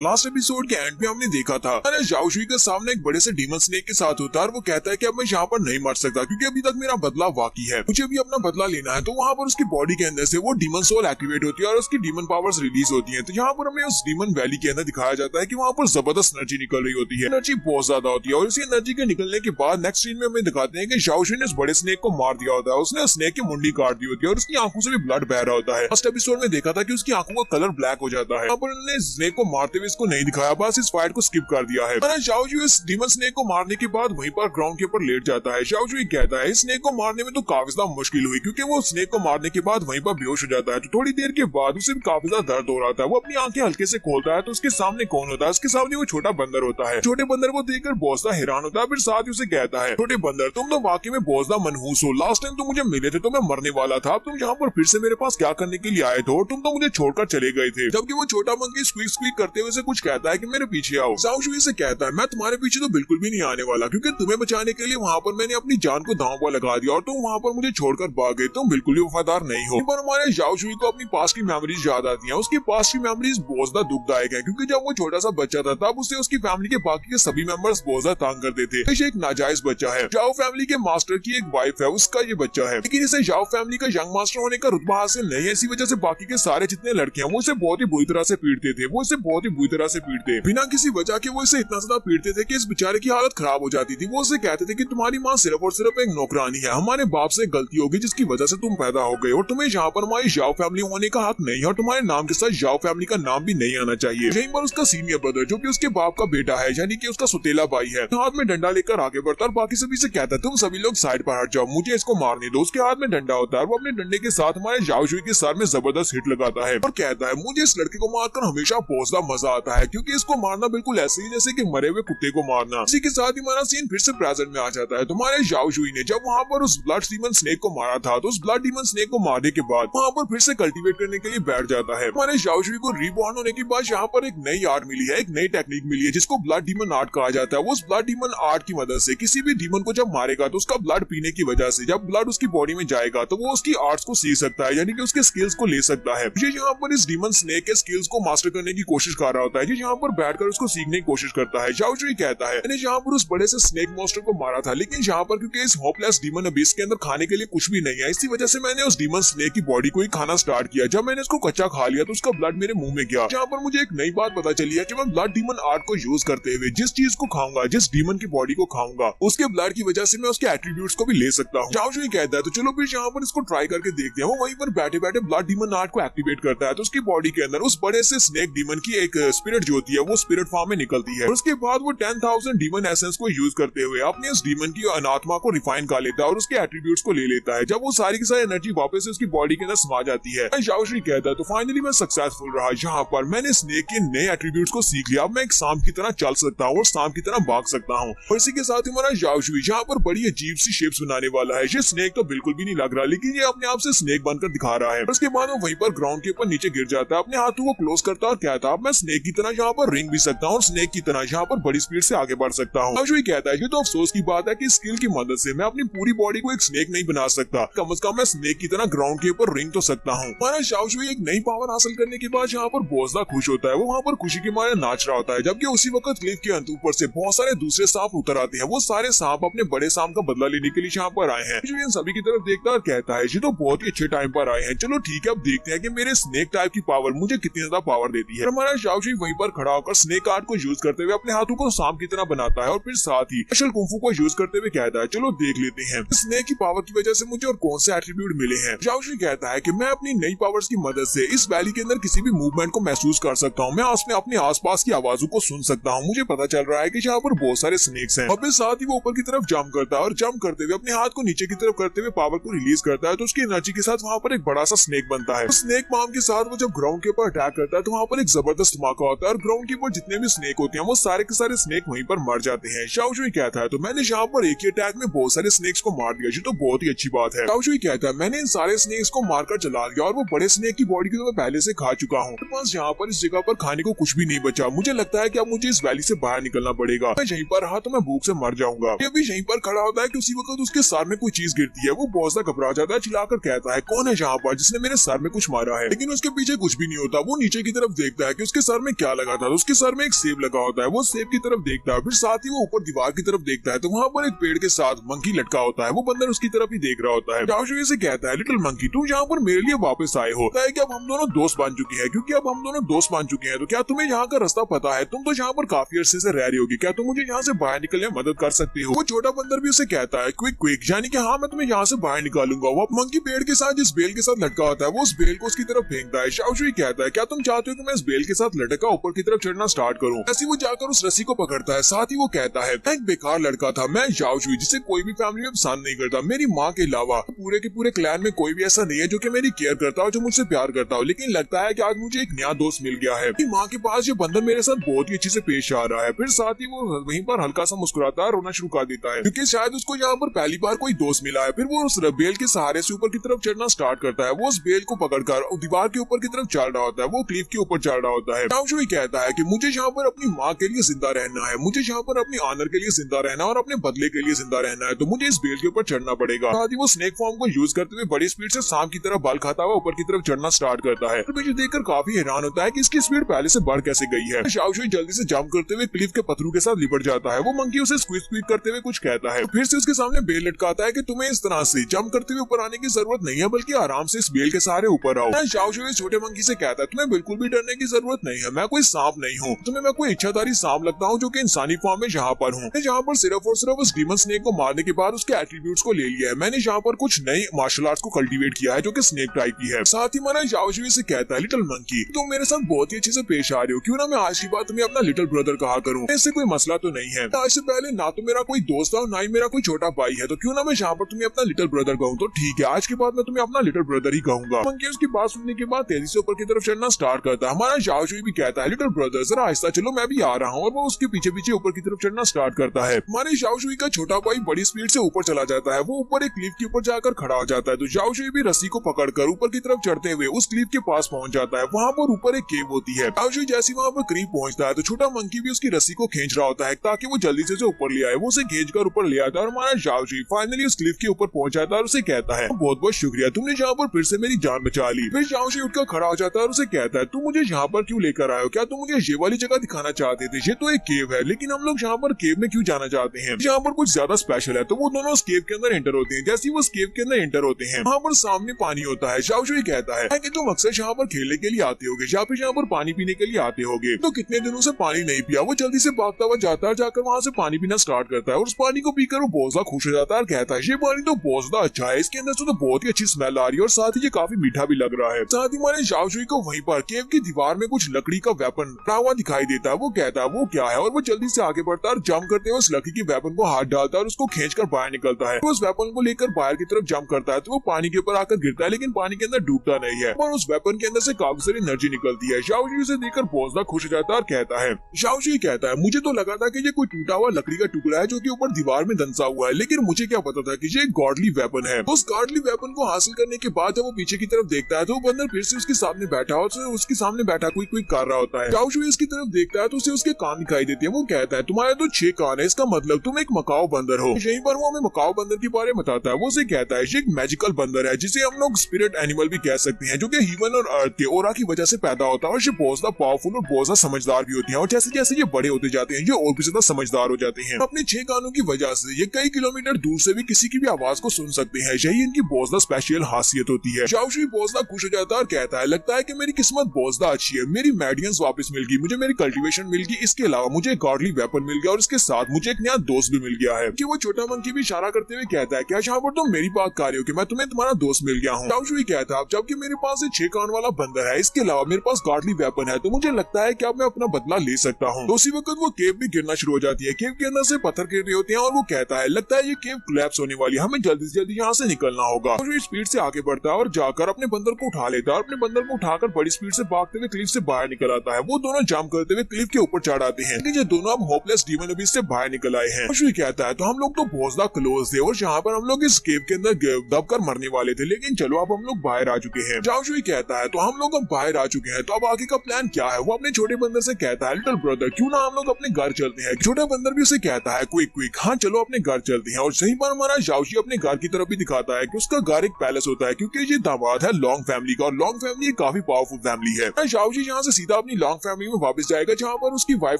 Last episode के and पे हमने देखा था अरे जाओशुई का सामने एक बड़े से डीमन स्नेक के साथ होता है और वो कहता है कि अब मैं यहाँ पर नहीं मर सकता क्योंकि अभी तक मेरा बदला बाकी है, मुझे अभी अपना बदला लेना है। तो वहाँ पर उसकी बॉडी के अंदर से वो डीमन सोल एक्टिवेट होती है और उसकी डीमन पावर्स रिलीज होती है। तो यहाँ पर हमें उस डीमन वैली के अंदर दिखाया जाता है कि वहाँ पर जबरदस्त एनर्जी निकल रही होती है, एनर्जी बहुत ज्यादा होती है। और इसी एनर्जी के निकलने के बाद नेक्स्ट सीन में हमें दिखाते हैं कि जाओशुई ने उस बड़े स्नेक को मार दिया होता है, उसने स्नेक की मुंडी काट दी होती है और उसकी आंखों से भी ब्लड बह रहा होता है। फर्स्ट एपिसोड में देखा था कि उसकी आंखों का कलर ब्लैक हो जाता है, यहाँ पर उन्होंने स्नेक को मारते हुए इसको नहीं दिखाया, बस इस फाइट को स्किप कर दिया है। जाओशुई इस डीमन स्नेक को मारने के बाद वहीं पर ग्राउंड के ऊपर लेट जाता है। जाओशुई कहता है इस स्नेक को मारने में तो काफी ज्यादा मुश्किल हुई क्योंकि वो स्नेक को मारने के बाद वहीं पर बेहोश हो जाता है। तो थोड़ी देर के बाद उसे भी काफी ज्यादा दर्द हो रहा था, वो अपनी आंखें हल्के से खोलता है तो उसके सामने कौन होता है, उसके सामने वो छोटा बंदर होता है। छोटे बंदर को देखकर बहुत ज्यादा हैरान होता है, फिर साथ ही उसे कहता है छोटे बंदर तुम तो वाकई में बहुत ज्यादा मनहूस हो, लास्ट टाइम तुम मुझे मिले थे तो मैं मरने वाला था, अब तुम यहाँ पर फिर से मेरे पास क्या करने के लिए आए थे और तुम तो मुझे छोड़कर चले गए थे। जबकि वो छोटा मंकी स्क्वीक स्क्वीक करते हुए कुछ कहता है कि मेरे पीछे आओ। जाओशुई से कहता है मैं तुम्हारे पीछे तो बिल्कुल भी नहीं आने वाला क्योंकि तुम्हें बचाने के लिए वहाँ पर मैंने अपनी जान को दांव पर लगा दिया और तुम वहाँ पर मुझे छोड़कर भाग गए, तुम बिल्कुल ही वफादार नहीं हो। पर हमारे जाओशुई को अपनी पास्ट की मेमोरीज याद आती हैं, उसकी पास्ट की मेमोरीज बहुत ज्यादा दुखदायक है क्योंकि जब वो छोटा सा बच्चा था तब उसे उसकी फैमिली के बाकी के सभी मेंबर्स बहुत ज्यादा तंग करते थे। ये एक नाजायज बच्चा है, जाओ फैमिली के मास्टर की एक वाइफ है, उसका ये बच्चा है, लेकिन इसे जाओ फैमिली का यंग मास्टर होने का रुतबा हासिल नहीं है। इसी वजह से बाकी के सारे जितने लड़के हैं वो इसे बहुत ही बुरी तरह से पीटते थे, वो इसे बहुत ही बुरी तरह से पीटते बिना किसी वजह के, वो इसे इतना ज्यादा पीटते थे कि इस बेचारे की हालत खराब हो जाती थी। वो उसे कहते थे कि तुम्हारी माँ सिर्फ और सिर्फ एक नौकरानी है, हमारे बाप से गलती होगी जिसकी वजह से तुम पैदा हो गए और तुम्हें यहाँ पर हमारी जाओ फैमिली होने का हक नहीं है और तुम्हारे नाम के साथ जाओ फैमिली का नाम भी नहीं आना चाहिए। यहीं पर उसका सीनियर ब्रदर जो कि उसके बाप का बेटा है यानी कि उसका सुतेला भाई है, हाथ में डंडा लेकर आगे बढ़ता और बाकी सभी से कहता है तुम सभी लोग साइड पर हट जाओ, मुझे इसको मारने दो। उसके हाथ में डंडा होता है, वो अपने डंडे के साथ हमारे जाओशुई के सर में जबरदस्त हिट लगाता है और कहता है मुझे इस लड़के को मारकर हमेशा बहुत ज्यादा मजा आता है क्योंकि इसको मारना बिल्कुल ऐसे ही जैसे कि मरे हुए कुत्ते को मारना। इसी के साथ ही हमारा सीन फिर से प्रेजेंट में आ जाता है। तुम्हारे जाओशुई ने जब वहाँ पर उस ब्लड डीमन स्नेक को मारा था तो उस ब्लड डीमन स्नेक को मारने के बाद वहाँ पर फिर से कल्टीवेट करने के लिए बैठ जाता है। हमारे जाओशुई को रीबॉर्न होने के बाद यहाँ पर एक नई आर्ट मिली है, एक नई टेक्निक मिली है जिसको ब्लड डीमन आर्ट कहा जाता है। वो उस ब्लड डीमन आर्ट की मदद से किसी भी डीमन को जब मारेगा तो उसका ब्लड पीने की वजह से जब ब्लड उसकी बॉडी में जाएगा तो वो उसकी आर्ट्स को सीख सकता है यानी कि उसके स्किल्स को ले सकता है। ये यहाँ पर इस डीमन स्नेक के स्किल्स को मास्टर करने की कोशिश कर रहा होता है, ये यहाँ पर बैठकर उसको सीखने की कोशिश करता है। जाओशुई कहता है मैंने यहाँ पर उस बड़े से स्नेक मॉन्स्टर को मारा था लेकिन यहाँ पर क्योंकि इस होपलेस डीमन अबिस के अंदर खाने के लिए कुछ भी नहीं है, इसी वजह से मैंने उस डीमन स्नेक की बॉडी को ही खाना स्टार्ट किया। जब मैंने उसको कच्चा खा लिया तो उसका ब्लड मेरे मुंह में गया। यहाँ पर मुझे एक नई बात पता चली है कि मैं ब्लड डीमन आर्ट को यूज करते हुए जिस चीज को खाऊंगा, जिस डीमन की बॉडी को खाऊंगा, उसके ब्लड की वजह से मैं उसके एट्रीब्यूट्स को भी ले सकता हूँ। जाओशुई कहता है तो चलो फिर यहाँ पर इसको ट्राई करके देखते हैं। वो वहीं पर बैठे बैठे ब्लड डीमन आर्ट को एक्टिवेट करता है तो उसकी बॉडी के अंदर उस बड़े से स्नेक डीमन की एक स्पिरिट जो होती है वो स्पिरिट फॉर्म में निकलती है और उसके बाद वो 10,000 डीमन एसेंस को यूज करते हुए अपने उस डीमन की अनात्मा को रिफाइन कर लेता है और उसके एट्रीब्यूट्स को ले लेता है। जब वो सारी की सारी एनर्जी वापस से उसकी बॉडी के अंदर समा जाती है, जाओशुई कहता है तो फाइनली मैं सक्सेसफुल रहा, यहाँ पर मैंने स्नेक के नए एट्रीब्यूट्स को सीख लिया, अब मैं एक सांप की तरह चल सकता हूँ और सांप की तरह भाग सकता हूँ। और इसी के साथ ही हमारा जाओशुई यहाँ पर बड़ी अजीब सी शेप्स बनाने वाला है। ये स्नेक तो बिल्कुल भी नहीं लग रहा लेकिन ये अपने आप से स्नेक बनकर दिखा रहा है। उसके बाद वो वहीं पर ग्राउंड के ऊपर नीचे गिर जाता है, अपने हाथों को क्लोज करता है और कहता है मैं स्नेक की तरह यहाँ पर रिंग भी सकता हूँ और स्नेक की तरह यहाँ पर बड़ी स्पीड से आगे बढ़ सकता हूँ। जाओशुई कहता है ये तो अफसोस की बात है कि स्किल की मदद से मैं अपनी पूरी बॉडी को एक स्नेक नहीं बना सकता, कम से कम मैं स्नेक की तरह ग्राउंड के ऊपर रिंग तो सकता हूँ। हमारा जाओशुई एक नई पावर हासिल करने के बाद यहाँ पर बहुत ज्यादा खुश होता है, वो वहाँ पर खुशी के मारे नाच रहा होता है। जबकि उसी वक्त क्लिफ के अंत ऊपर से बहुत सारे दूसरे सांप उतर आते हैं, वो सारे सांप अपने बड़े सांप का बदला लेने के लिए यहाँ पर आए हैं। जो इन सभी की तरफ देखता है और कहता है ये तो बहुत ही अच्छे टाइम पर आए हैं, चलो ठीक है अब देखते हैं कि मेरे स्नेक टाइप की पावर मुझे कितनी ज्यादा पावर देती है। हमारा जाओशुई वहीं पर खड़ा होकर स्नेक आर्ट को यूज करते हुए अपने हाथों को सांप की तरह बनाता है और फिर साथ ही स्पेशल कुंफू को यूज करते हुए कहता है चलो देख लेते हैं स्नेक की पावर की वजह से मुझे और कौन से एट्रीब्यूट मिले हैं। जाओशुई कहता है कि मैं अपनी नई पावर्स की मदद से इस वैली के अंदर किसी भी मूवमेंट को महसूस कर सकता हूँ, मैं उसमें अपने आसपास की आवाजों को सुन सकता हूँ। मुझे पता चल रहा है कि यहाँ पर बहुत सारे स्नेक्स हैं और फिर साथ ही वो ऊपर की तरफ जंप करता है और जंप करते हुए अपने हाथ को नीचे की तरफ करते हुए पावर को रिलीज करता है तो उसकी एनर्जी के साथ वहाँ पर एक बड़ा सा स्नेक बनता है। स्नेक पाम के साथ वो जब ग्राउंड के ऊपर अटैक करता है तो वहाँ पर एक जबरदस्त धमाका होता है और ग्राउंड के ऊपर जितने भी स्नेक होते हैं वो सारे के सारे स्नेक वहीं पर मर जाते हैं। जाओशुई कहता है तो मैंने यहाँ पर एक ही अटैक में बहुत सारे स्नेक्स को मार दिया, ये तो बहुत ही अच्छी बात है। जाओशुई कहता है मैंने इन सारे स्नेक्स को मारकर चला दिया और वो बड़े स्नेक की बॉडी को मैं पहले से खा चुका हूँ, बस यहाँ पर इस जगह पर खाने को कुछ भी नहीं बचा। मुझे लगता है कि अब मुझे इस वैली से बाहर निकलना पड़ेगा, मैं यहीं पर रहा तो मैं भूख से मर जाऊंगा। ये भी यहीं पर खड़ा होता है कि उसी वक्त उसके सर में कोई चीज गिरती है, वो बहुत सा घबरा जाता है, चिल्लाकर कहता है कौन है यहाँ पर जिसने मेरे सर में कुछ मारा है, लेकिन उसके पीछे कुछ भी नहीं होता। वो नीचे की तरफ देखता है कि उसके सर में क्या लगा था, उसके सर में एक सेब लगा होता है। वो सेब की तरफ देखता है, फिर साथ ही वो ऊपर दीवार की तरफ देखता है तो वहाँ पर एक पेड़ के साथ मंकी लटका होता है। वो बंदर उसकी तरफ ही देख रहा होता है। झाओशुई से कहता है, लिटिल मंकी तुम यहाँ पर मेरे लिए वापस आए हो, है कि अब हम दोनों दोस्त बन चुके हैं। क्योंकि अब हम दोनों दोस्त बन चुके हैं तो क्या तुम्हें यहाँ का रास्ता पता है? तुम तो यहाँ पर काफी अरसे से रह रही होगी, क्या तुम मुझे यहाँ से बाहर निकलने में मदद कर सकती हो? वो छोटा बंदर भी उसे कहता है क्विक क्विक, यानी कि हाँ मैं तुम्हें यहाँ से बाहर निकालूंगा। वो मंकी पेड़ के साथ जिस बेल के साथ लटका होता है वो उस बेल को उसकी तरफ फेंकता है। झाओशुई कहता है, क्या तुम चाहते हो कि मैं इस बेल के साथ लटका ऊपर की तरफ चढ़ना स्टार्ट करूं? ऐसे वो जाकर उस रस्सी को पकड़ता है। साथ ही वो कहता है, मैं एक बेकार लड़का था, मैं झाओशुई जिसे कोई भी फैमिली में पसंद नहीं करता। मेरी माँ के अलावा पूरे के पूरे क्लैन में कोई भी ऐसा नहीं है जो कि मेरी केयर करता हो, जो मुझसे प्यार करता हो। लेकिन लगता है कि आज मुझे एक नया दोस्त मिल गया है। माँ के पास ये बंदर मेरे साथ बहुत ही अच्छे से पेश आ रहा है। फिर साथ ही वो वहीं पर हल्का सा मुस्कुराता है, रोना शुरू कर देता है क्योंकि शायद उसको यहाँ पर पहली बार कोई दोस्त मिला है। फिर वो उस बेल के सहारे से ऊपर की तरफ चढ़ना स्टार्ट करता है। वो उस बेल को पकड़कर दीवार के ऊपर की तरफ चढ़ रहा होता है। वो क्लिफ के ऊपर चढ़ रहा होता है। झाओशुई कहता है कि मुझे यहाँ पर अपनी माँ के लिए जिंदा रहना है, मुझे यहाँ पर अपनी ऑनर के लिए जिंदा रहना है और अपने बदले के लिए जिंदा रहना है, तो मुझे इस बेल के ऊपर चढ़ना पड़ेगा। साथ ही वो स्नेक फॉर्म को यूज करते हुए बड़ी स्पीड से सांप की तरह बल खाता हुआ ऊपर की तरफ चढ़ना स्टार्ट करता है। मुझे देखकर काफी हैरान होता है कि इसकी स्पीड पहले से बढ़ कैसे गई है। झाओशुई जल्दी से जंप करते हुए क्लिफ के पत्थरों के साथ लिपट जाता है। वो मंकी उसे स्क्वीज स्क्वीज करते हुए कुछ कहता है, फिर से उसके सामने बेल लटकाता है कि तुम्हें इस तरह से जंप करते हुए ऊपर आने की जरूरत नहीं है, बल्कि आराम से इस बेल के सहारे ऊपर आओ। झाओशुई छोटे मंकी से कहता है, तुम्हें बिल्कुल भी डरने की जरूरत नहीं है, मैं कोई सांप नहीं हूँ। तुम्हें मैं कोई इच्छाधारी सांप लगता हूँ जो कि इंसानी फॉर्म में यहाँ पर हूँ। जहाँ पर सिर्फ और सिर्फ उस डीमन स्नेक को मारने के बाद उसके एट्रीब्यूट्स को ले लिया है। मैंने यहाँ पर कुछ नई मार्शल आर्ट्स को कल्टीवेट किया है जो कि स्नेक टाइप की है। साथ ही माना झाओशुई से कहता है, लिटिल मंकी तुम मेरे साथ बहुत ही अच्छे से पेश आ रहे हो, क्यों ना मैं आज की बात तुम्हें अपना लिटिल ब्रदर कहा करूँ। इससे कोई मसला तो नहीं है। आज से पहले ना तो मेरा कोई दोस्त था ना ही मेरा कोई छोटा भाई है, तो क्यों ना मैं यहाँ पर तुम्हें अपना लिटिल ब्रदर कहूँ। तो ठीक है, आज के बाद मैं तुम्हें अपना लिटिल ब्रदर ही कहूंगा। मंकी उसकी बात सुनने के बाद तेजी से ऊपर की तरफ चढ़ना स्टार्ट करता है। हमारा झाओशुई भी कहता है, लिटिल ब्रदर जरा आहिस्ता चलो, मैं भी आ रहा हूँ। और वो उसके पीछे पीछे ऊपर की तरफ चढ़ना स्टार्ट करता है। हमारे झाओशुई का छोटा भाई बड़ी स्पीड से ऊपर चला जाता है। वो ऊपर एक क्लिफ के ऊपर जाकर खड़ा हो जाता है। तो झाओशुई भी रस्सी को पकड़कर ऊपर की तरफ चढ़ते हुए उस क्लिफ के पास पहुंच जाता है। वहाँ पर ऊपर एक केव होती है। झाओशुई जैसे वहाँ पर करीब पहुंचता है तो छोटा मंकी भी उसकी रस्सी को खींच रहा होता है ताकि वो जल्दी से ऊपर ले आए। वो उसे खींच कर ऊपर ले आता है और हमारा झाओशुई फाइनली उस क्लिफ के ऊपर पहुंच जाता है और उसे कहता है, बहुत बहुत शुक्रिया, तुमने यहाँ पर फिर से मेरी जान बचा ली। फिर झाओशुई उठकर खड़ा हो जाता है और उसे कहता है, तुम मुझे यहाँ पर क्यों लेकर आए हो? क्या तुम मुझे ये वाली जगह दिखाना चाहते थे? ये तो एक केव है, लेकिन हम लोग यहाँ पर केव में क्यों जाना चाहते हैं? यहाँ पर कुछ ज्यादा स्पेशल है। तो वो दोनों उस केव के अंदर एंटर होते हैं। जैसे वो उस केव के अंदर एंटर होते हैं वहाँ पर सामने पानी होता है। झाओशुई कहता है कि तुम अक्सर यहाँ पर खेलने के लिए आते होगे या फिर यहाँ पर पानी पीने के लिए आते होगे, तो कितने दिनों से पानी नहीं पिया। वो जल्दी से भागता हुआ जाता है, जाकर वहाँ से पानी पीना स्टार्ट करता है और उस पानी को पीकर वो बहुत ज्यादा खुश हो जाता है और कहता है, ये पानी तो बहुत ज्यादा अच्छा है, इसके अंदर से तो बहुत ही अच्छी स्मेल आ रही है और साथ ही ये काफी मीठा भी लग रहा है। साथ ही हमारे झाओशुई को वहीं पर केव की दीवार में कुछ लकड़ी का वेपन पड़ा हुआ दिखाई देता है। वो कहता है, वो क्या है? और वो जल्दी से आगे बढ़ता है और जंप करते हुए उस लकड़ी की वेपन को हाथ डालता है और उसको खींचकर बाहर निकलता है। तो उस वेपन को लेकर बाहर की तरफ जंप करता है तो वो पानी के ऊपर आकर गिरता है, लेकिन पानी के अंदर डूबता नहीं है और उस वेपन के अंदर से काफी सारी एनर्जी निकलती है। झाओशुई उसे देखकर बहुत ज्यादा खुश हो जाता है और कहता है, झाओशुई कहता है, मुझे तो लगा था कि ये कोई टूटा हुआ लकड़ी का टुकड़ा है जो कि ऊपर दीवार में दंसा हुआ है, लेकिन मुझे क्या पता था कि ये एक गॉडली वेपन है। उस गॉडली वेपन को हासिल करने के बाद जब वो पीछे की तरफ देखता है तो वो बंदर फिर से उसके सामने बैठा और उसके सामने बैठा कोई कर रहा होता है। झाओशुई उसकी तरफ देखता है तो उसे उसके कान दिखाई देती है। वो कहता है, तुम्हारे तो 6 कान है, इसका मतलब तुम एक मकाओ बंदर हो। यहीं पर वो हमें मकाओ बंदर के बारे में बताता है। वो उसे कहता है, ये एक मैजिकल बंदर है जिसे हम लोग स्पिरिट एनिमल भी कह सकते हैं, जो कि ह्यूमन और अर्थ के ओरा की वजह से पैदा होता है और ये बहुत ज्यादा पावरफुल और बहुत ज्यादा समझदार भी होती है। और जैसे जैसे ये बड़े होते जाते हैं ये और भी ज्यादा समझदार हो जाते हैं। अपने 6 कानों की वजह से ये कई किलोमीटर दूर से भी किसी की भी आवाज को सुन सकते हैं। यही इनकी बहुत ज्यादा स्पेशल खासियत होती है। झाओशुई बहुत ज्यादा खुश हो जाता है और कहता है, लगता है कि मेरी किस्मत बहुत ज्यादा अच्छी है, मेरी मेडियंस वापस मिल गई, मुझे मेरी कल्टीवेशन मिल गई, इसके अलावा मुझे एक गॉडली वेपन मिल गया और इसके साथ मुझे एक नया दोस्त भी मिल गया है। कि वो छोटा मंकी भी इशारा करते हुए कहता है, क्या यहाँ पर तुम मेरी बात कर रहे हो कि मैं तुम्हें तुम्हारा दोस्त मिल गया हूँ? झाओशुई कहता है, जबकि मेरे पास 6 कान वाला बंदर है, इसके अलावा मेरे पास गॉडली वेपन है, तो मुझे लगता है कि अब मैं अपना बदला ले सकता हूँ। तो उसी वक्त वो केव भी गिरना शुरू हो जाती है। केव के अंदर से पत्थर गिर रहे होते हैं और वो कहता है, लगता है ये केव कोलैप्स होने वाली है, हमें जल्दी से जल्दी यहाँ से निकलना होगा। तो स्पीड से आगे बढ़ता है और जाकर अपने बंदर को उठा लेता है और अपने बंदर को उठाकर बड़ी स्पीड से भागते हुए क्लिफ से बाहर निकल आता है। वो दोनों जंप करते हुए क्लिफ के ऊपर चढ़ आते हैं, लेकिन ये दोनों अब होपलेस डीमन अबीस से बाहर निकल आए हैं। झाओशुई कहता है, तो हम लोग तो बहुत ज्यादा क्लोज थे और यहाँ पर हम लोग इस केव के अंदर दबकर मरने वाले थे, लेकिन चलो अब हम लोग बाहर आ चुके हैं। झाओशुई कहता है, तो हम लोग अब बाहर आ चुके हैं, तो अब आगे का प्लान क्या है? वो अपने छोटे बंदर से कहता है, लिटिल ब्रदर क्यों ना हम लोग अपने घर चलते हैं। छोटा बंदर भी उसे कहता है, क्विक क्विक, हाँ चलो अपने घर चलते हैं। और सही पर हमारा झाओशुई अपने घर की तरफ भी दिखाता है कि उसका घर एक पैलेस होता है, क्योंकि ये दामाद है लॉन्ग फैमिली का और लॉन्ग फैमिली काफी पावरफुल फैमिली है। झाओशुई यहाँ से सीधा अपनी लॉन्ग फैमिली में वापस जाएगा जहाँ पर उसकी वाइफ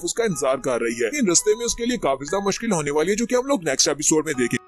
उसका इंतजार कर रही है। इन रास्ते में उसके लिए काफी ज्यादा मुश्किल होने वाली है जो कि हम लोग नेक्स्ट एपिसोड में देखेंगे।